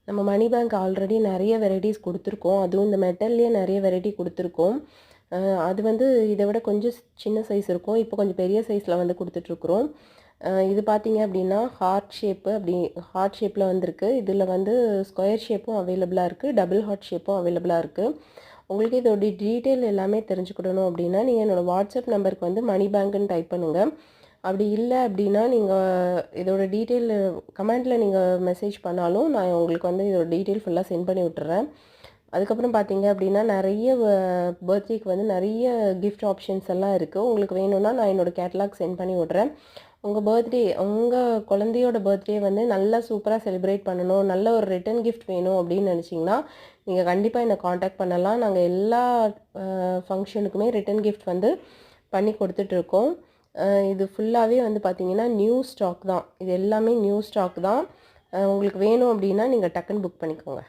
நம்ம மணி bank already நிறைய varieties கொடுத்துருக்கோம். அதுவும் இந்த மெட்டல்லையே நிறைய வெரைட்டி கொடுத்துருக்கோம். அது வந்து இதை விட கொஞ்சம் சின்ன சைஸ் இருக்கும். இப்போ கொஞ்சம் பெரிய சைஸில் வந்து கொடுத்துட்ருக்குறோம். இது பார்த்தீங்க அப்படின்னா ஹார்ட் ஷேப்பில் வந்திருக்கு. இதில் வந்து ஸ்கொயர் ஷேப்பும் அவைலபிளாக இருக்குது, டபுள் ஹார்ட் ஷேப்பும் அவைலபிளாக இருக்குது. உங்களுக்கு இதோடைய டீட்டெயில் எல்லாமே தெரிஞ்சுக்கிடணும் அப்படின்னா நீங்கள் என்னோடய வாட்ஸ்அப் நம்பருக்கு வந்து மணி பேங்க்குன்னு டைப் பண்ணுங்கள். அப்படி இல்லை அப்படின்னா நீங்கள் இதோட டீட்டெயில் கமெண்ட்டில் நீங்கள் மெசேஜ் பண்ணாலும் நான் உங்களுக்கு வந்து இதோட டீட்டெயில் ஃபுல்லாக சென்ட் பண்ணி விட்டுறேன். அதுக்கப்புறம் பார்த்தீங்க அப்படின்னா நிறைய பர்த்டேக்கு வந்து நிறைய கிஃப்ட் ஆப்ஷன்ஸ் எல்லாம் இருக்குது. உங்களுக்கு வேணும்னா நான் என்னோடய கேட்லாக் சென்ட் பண்ணி விட்றேன். உங்கள் குழந்தையோட பர்த்டே வந்து நல்லா சூப்பராக செலிப்ரேட் பண்ணணும், நல்ல ஒரு ரிட்டன் கிஃப்ட் வேணும் அப்படின்னு நினச்சிங்கன்னா நீங்கள் கண்டிப்பாக என்னை காண்டாக்ட் பண்ணலாம். நாங்கள் எல்லா ஃபங்க்ஷனுக்குமே ரிட்டன் கிஃப்ட் வந்து பண்ணி கொடுத்துட்ருக்கோம். இது ஃபுல்லாகவே வந்து பார்த்திங்கன்னா நியூ ஸ்டாக் தான். இது எல்லாமே நியூ ஸ்டாக் தான். உங்களுக்கு வேணும் அப்படின்னா நீங்கள் டக்குன்னு புக் பண்ணிக்கோங்க.